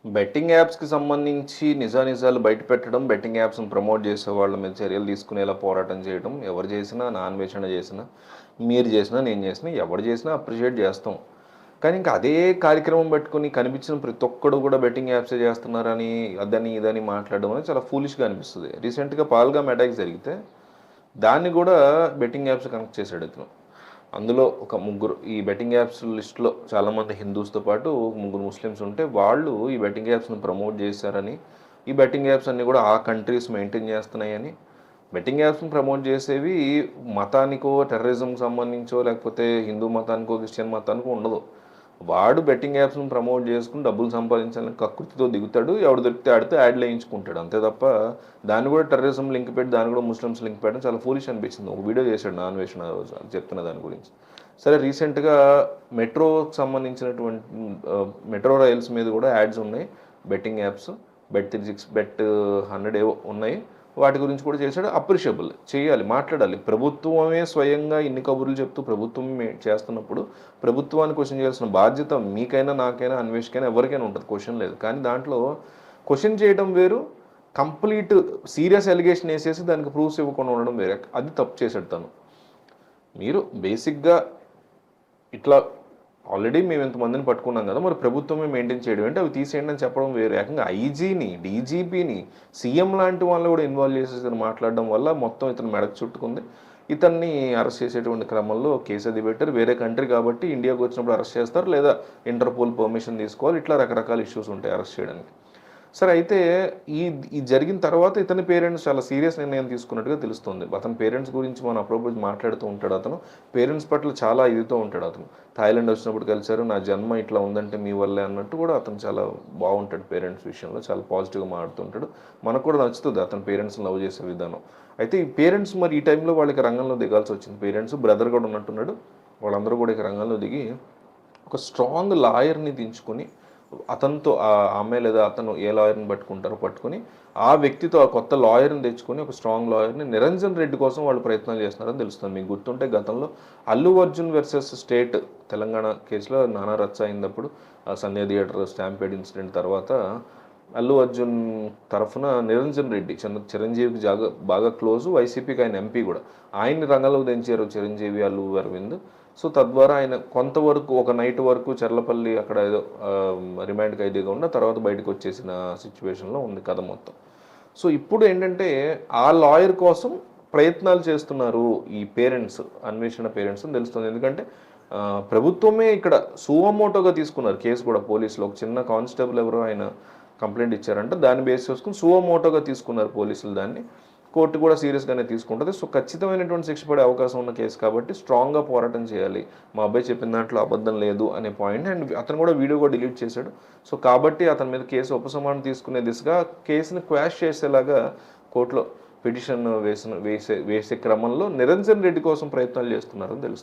Betting యాప్స్‌కి సంబంధించి నిజానిజాలు బయట పెట్టడం, బెట్టింగ్ యాప్స్‌ని ప్రమోట్ చేసే వాళ్ళ మీద చర్యలు తీసుకునేలా పోరాటం చేయడం, ఎవరు చేసినా, నా అన్వేషణ చేసినా, మీరు చేసినా, నేను చేసినా, ఎవరు చేసినా అప్రిషియేట్ చేస్తాం. కానీ ఇంకా అదే కార్యక్రమం పెట్టుకొని కనిపించిన ప్రతి ఒక్కడు కూడా బెట్టింగ్ యాప్సే చేస్తున్నారని, అదని, ఇదని మాట్లాడడం అనేది చాలా ఫూలిష్‌గా అనిపిస్తది. రీసెంట్‌గా పాల్గామ్ అటాక్ జరిగితే, దాన్ని కూడా బెట్టింగ్ యాప్స్ కనెక్ట్ చేశాడు ఇతను. అందులో ఒక ముగ్గురు ఈ బెట్టింగ్ యాప్స్ లిస్ట్‌లో చాలామంది హిందూస్‌తో పాటు ముగ్గురు ముస్లిమ్స్ ఉంటే, వాళ్ళు ఈ బెట్టింగ్ యాప్స్‌ని ప్రమోట్ చేశారని, ఈ బెట్టింగ్ యాప్స్ అన్నీ కూడా ఆ కంట్రీస్ మెయింటైన్ చేస్తున్నాయని, బెట్టింగ్ యాప్స్‌ని ప్రమోట్ చేసేవి మతానికో, టెర్రరిజంకి సంబంధించో, లేకపోతే హిందూ మతానికో, క్రిస్టియన్ మతానికో ఉండదు. వాడు బెట్టింగ్ యాప్స్‌ని ప్రమోట్ చేసుకొని డబ్బులు సంపాదించాలని కకృతితో దిగుతాడు. ఎవడు దొరికితే ఆడితే యాడ్లు వేయించుకుంటాడు. అంతే తప్ప దాన్ని కూడా టెర్రరిజం లింక్ పెట్టి దాన్ని కూడా ముస్లిమ్స్ లింక్ పెట్టడం చాలా ఫూలిష్ అనిపించింది. ఒక వీడియో చేశాడు నా అన్వేషణ ఆ రోజు చెప్తున్న దాని గురించి. సరే రీసెంట్‌గా మెట్రోకి సంబంధించినటువంటి మెట్రో రైల్స్ మీద కూడా యాడ్స్ ఉన్నాయి. బెట్టింగ్ యాప్స్ బెట్36 బెట్100 ఏవో ఉన్నాయి. వాటి గురించి కూడా చేశాడు. అప్రిషియబుల్ చేయాలి, మాట్లాడాలి. ప్రభుత్వమే స్వయంగా ఇన్ని కబుర్లు చెప్తూ ప్రభుత్వం చేస్తున్నప్పుడు ప్రభుత్వాన్ని క్వశ్చన్ చేయాల్సిన బాధ్యత మీకైనా, నాకైనా, అన్వేషకైనా ఎవరికైనా ఉంటుంది. క్వశ్చన్ లేదు. కానీ దాంట్లో క్వశ్చన్ చేయడం వేరు, కంప్లీట్ సీరియస్ ఎలిగేషన్ వేసేసి దానికి ప్రూఫ్స్ ఇవ్వకుండా ఉండడం వేరే. అది తప్పు చేశాడు తను. మీరు బేసిక్గా ఇట్లా ఆల్రెడీ మేము ఇంతమందిని పట్టుకున్నాం కదా, మరి ప్రభుత్వమే మెయింటైన్ చేయడం అంటే అవి తీసేయండి అని చెప్పడం వేరు. ఏకంగా ఐజీని, డీజీపీని, సీఎం లాంటి వాళ్ళు కూడా ఇన్వాల్వ్ చేసేసి మాట్లాడడం వల్ల మొత్తం ఇతను మెడకు చుట్టుకుంది. ఇతన్ని అరెస్ట్ చేసేటువంటి క్రమంలో కేసు అది పెట్టారు. వేరే కంట్రీ కాబట్టి ఇండియాకు వచ్చినప్పుడు అరెస్ట్ చేస్తారు, లేదా ఇంటర్పోల్ పర్మిషన్ తీసుకోవాలి. ఇట్లా రకరకాల ఇష్యూస్ ఉంటాయి అరెస్ట్ చేయడానికి. సరే అయితే ఈ ఈ జరిగిన తర్వాత ఇతని పేరెంట్స్ చాలా సీరియస్ నిర్ణయం తీసుకున్నట్టుగా తెలుస్తుంది. అతని పేరెంట్స్ గురించి మనం అప్పుడప్పుడు మాట్లాడుతూ ఉంటాడు. అతను పేరెంట్స్ పట్ల చాలా ఇదితో ఉంటాడు. అతను థాయిలాండ్ వచ్చినప్పుడు కలిశారు, నా జన్మ ఇట్లా ఉందంటే మీ వల్లే అన్నట్టు కూడా అతను చాలా బాగుంటాడు. పేరెంట్స్ విషయంలో చాలా పాజిటివ్గా మాట్లాడుతుంటాడు. మనకు కూడా నచ్చుతుంది అతని పేరెంట్స్ని లవ్ చేసే విధానం. అయితే ఈ పేరెంట్స్ మరి ఈ టైంలో వాళ్ళకి రంగంలో దిగాల్సి వచ్చింది. పేరెంట్స్ బ్రదర్ కూడా ఉన్నట్టున్నాడు. వాళ్ళందరూ కూడా ఇక రంగంలో దిగి ఒక స్ట్రాంగ్ లాయర్ని దించుకొని, అతనితో ఆ అమ్మాయి లేదా అతను ఏ లాయర్ని పట్టుకుని ఆ వ్యక్తితో ఆ కొత్త లాయర్ని తెచ్చుకొని ఒక స్ట్రాంగ్ లాయర్ని నిరంజన్ రెడ్డి కోసం వాళ్ళు ప్రయత్నాలు చేస్తున్నారని తెలుస్తుంది. మీకు గుర్తుంటే గతంలో అల్లు అర్జున్ వర్సెస్ స్టేట్ తెలంగాణ కేసులో నానా రచ్చ అయినప్పుడు సంధ్య థియేటర్ స్టాంపేడ్ ఇన్సిడెంట్ తర్వాత అల్లు అర్జున్ తరఫున నిరంజన్ రెడ్డి చిరంజీవికి బాగా క్లోజు, వైసీపీకి ఆయన ఎంపీ కూడా, ఆయన్ని రంగంలోకి దించారు చిరంజీవి, అల్లు అరవింద్. సో తద్వారా ఆయన కొంతవరకు ఒక నైట్ వరకు చర్లపల్లి అక్కడ ఏదో రిమాండ్ ఖైదీగా ఉన్న తర్వాత బయటకు వచ్చేసిన సిచ్యువేషన్లో ఉంది కథ మొత్తం. సో ఇప్పుడు ఏంటంటే ఆ లాయర్ కోసం ప్రయత్నాలు చేస్తున్నారు ఈ పేరెంట్స్, అన్వేషణ పేరెంట్స్ అని తెలుస్తుంది. ఎందుకంటే ప్రభుత్వమే ఇక్కడ సువమోటోగా తీసుకున్నారు కేసు కూడా. పోలీసులు ఒక చిన్న కానిస్టేబుల్ ఎవరో ఆయన కంప్లైంట్ ఇచ్చారంటే దాన్ని బేస్ చేసుకుని సువమోటోగా తీసుకున్నారు పోలీసులు. దాన్ని కోర్టు కూడా సీరియస్గానే తీసుకుంటుంది. సో ఖచ్చితమైనటువంటి శిక్ష పడే అవకాశం ఉన్న కేసు కాబట్టి స్ట్రాంగ్గా పోరాటం చేయాలి. మా అబ్బాయి చెప్పిన దాంట్లో అబద్ధం లేదు అనే పాయింట్. అండ్ అతను కూడా వీడియో కూడా డిలీట్ చేశాడు. సో కాబట్టి అతని మీద కేసు ఉపసంహరణ తీసుకునే దిశగా కేసుని క్వాష్ చేసేలాగా కోర్టులో పిటిషన్ వేసే క్రమంలో నిరంజన్ రెడ్డి కోసం ప్రయత్నాలు చేస్తున్నారని తెలుస్తుంది.